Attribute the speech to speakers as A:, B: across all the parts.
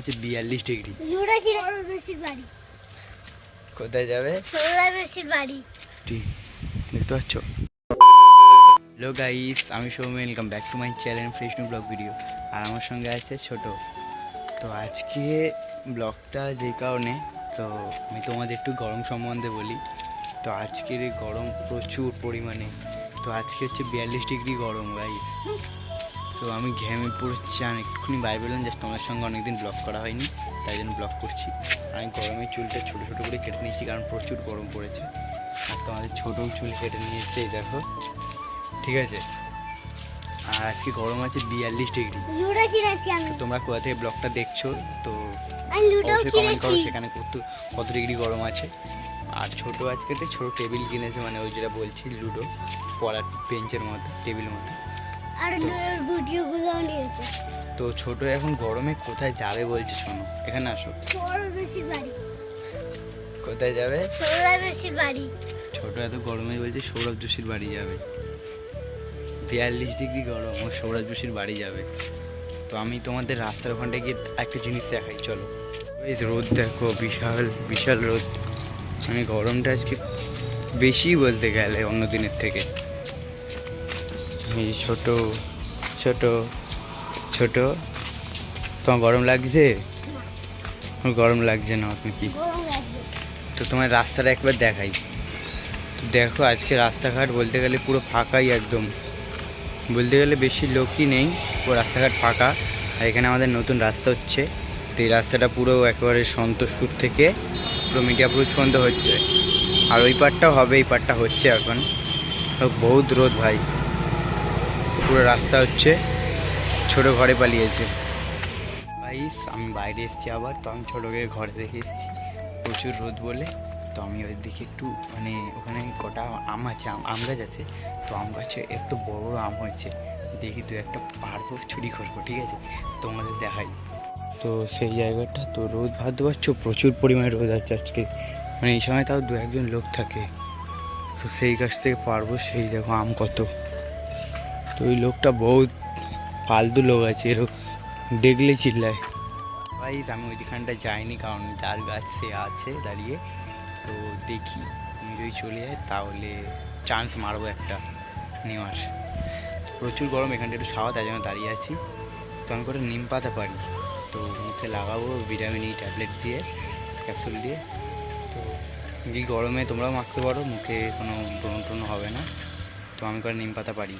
A: আছে 42 ডিগ্রি। কোথায় যাবে দেখতে পাচ্ছ? হ্যালো গাইস, আমি Soumya, welcome back to my channel fresh new vlog video. আর আমার সঙ্গে আছে ছোট। তো আজকে ব্লগটা যে কারণে, তো আমি তোমাদের একটু গরম সম্বন্ধে বলি। তো আজকের এই গরম প্রচুর পরিমাণে। তো আজকে হচ্ছে 42 ডিগ্রি গরম গাইস। তো আমি ঘেমে পড়ছি, আর একটুখানি বাইরে বেরোলাম, জাস্ট তোমার সঙ্গে অনেকদিন ব্লগ করা হয়নি, তাই জন্য ব্লগ করছি। আমি গরমে চুলটা ছোটো ছোটো করে কেটে নিয়েছি, কারণ প্রচুর গরম পড়েছে। আর তোমাদের ছোটো চুল কেটে নিয়েছে দেখো, ঠিক আছে। আর আজকে গরম আছে 42 ডিগ্রি। তোমরা কোথা থেকে ব্লগটা দেখছো তো অবশ্যই কমেন্ট করো সেখানে কত ডিগ্রি গরম আছে। আর ছোটো আজকে একটা ছোটো টেবিল কিনেছে, মানে ওই যেটা বলছি লুডো পড়ার বেঞ্চের মতো, টেবিল মতো। তো ছোট এখন গরমে কোথায় যাবে বলছে, শোনো এখানে আসো। কোথায় যাবে? ছোট এত গরমে বলছে সৌরভ যোশীর বাড়ি যাবে। 42 ডিগ্রি গরম, ও সৌরভ যোশীর বাড়ি যাবে। তো আমি তোমাদের রাস্তার ওখানটায় গিয়ে একটা জিনিস দেখাই, চলো। এই রোদ দেখো, বিশাল বিশাল রোদ। মানে গরমটা আজকে বেশি বলতে গেলে অন্য দিনের থেকে। এই ছোট ছোট ছোট, তোমার গরম লাগছে? গরম লাগছে না আপনি কি? তো তোমার রাস্তাটা একবার দেখাই। তো দেখো আজকে রাস্তাঘাট বলতে গেলে পুরো ফাঁকাই, একদম বলতে গেলে বেশি লোকই নেই, পুরো রাস্তাঘাট ফাঁকা। আর এখানে আমাদের নতুন রাস্তা হচ্ছে। তো এই রাস্তাটা পুরো একেবারে সন্তোষপুর থেকে পুরো মিডিয়াপুর পর্যন্ত হচ্ছে। আর ওই পারটাও হবে, এই পারটা হচ্ছে এখন। বহুত রোদ ভাই, পুরো রাস্তা হচ্ছে। ছোট ঘরে পালিয়েছে ভাই। আমি বাইরে এসেছি আবার, তো আমি ছোটোকে ঘরে রেখে এসেছি প্রচুর রোদ বলে। তো আমি ওই দিকে একটু মানে ওখানে কটা আম আছে, আম গাছ আছে। তো আম গাছে এত বড় বড় আম হয়েছে, দেখি তো একটা পারবো চুরি করবো, ঠিক আছে, তোমাদের দেখাই। তো সেই জায়গাটা তো রোদ ভাবতে পারছো, প্রচুর পরিমাণে রোদ আছে আজকে। মানে এই সময় তাও দু একজন লোক থাকে। তো সেই গাছ থেকে পারবো, সেই দেখো আম কত। তো ওই লোকটা বহুত ফালতু লোক আছে, এরকম দেখলেই চিল্লায় ভাই। আমি ওইখানটা যাইনি, কারণ যার গাছ সে আছে দাঁড়িয়ে। তো দেখি আমি যদি চলে যাই তাহলে চান্স মারবো একটা নেওয়ার। প্রচুর গরম এখানটা, একটু ছাওয়া, তাই জন্য দাঁড়িয়ে আছি। তো আমি করে নিম পাতা পারি, তো মুখে লাগাবো ভিটামিন ই ট্যাবলেট দিয়ে, ক্যাপসুল দিয়ে। তো এই গরমে তোমরাও মাখতে পারো, মুখে কোনো ব্রণ ট্রণ হবে না। তো আমি করে নিম পাতা পারি।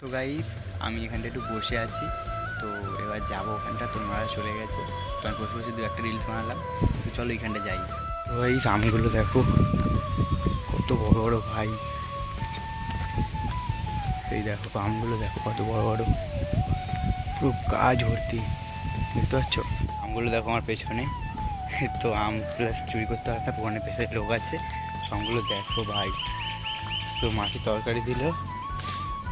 A: তো গাইস আমি এখানটা একটু বসে আছি, তো এবার যাবো ওখানটা। তোমরা চলে গেছে, তো আমি বসে বসে দু একটা রিলস বানালাম। তো চলো এখানটা যাই। তো এই আমগুলো দেখো কত বড় বড় ভাই। এই দেখো আমগুলো দেখো কত বড় বড়, পুরো গাছ ভর্তি, দেখতে পাচ্ছ? আমগুলো দেখো আমার পেছনে। তো আম প্লাস চুরি করতে হয় না, ওখানে পেছনে লোক আছে। আমগুলো দেখো ভাই। তো মাছি তরকারি দিল,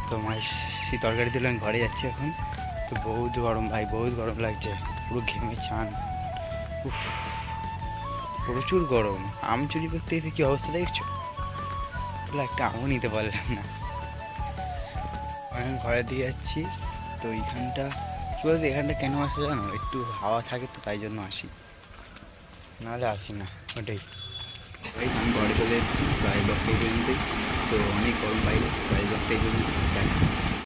A: তো মাছি তরকারি দিল, আমি ঘরে যাচ্ছি এখন। তো বহুত গরম ভাই, বহুত গরম লাগছে, পুরো ঘেমে চান। উফ, প্রচুর গরম। আম চুরি করতে এসে কী অবস্থা দেখছো? তাহলে একটা আমও নিতে পারলাম না। আমি ঘরে দিয়ে যাচ্ছি। তো এইখানটা কী বলতো, এখানটা কেন আসে জানো? একটু হাওয়া থাকে তো, তাই জন্য আসি, নাহলে আসি না। ওটাই ভাই, আমি ঘরে চলে এসেছি প্রায় ব্লগটা এই পর্যন্তই। তো অনেক গরম বাইরে, প্রায় ব্লগটা এই পর্যন্ত।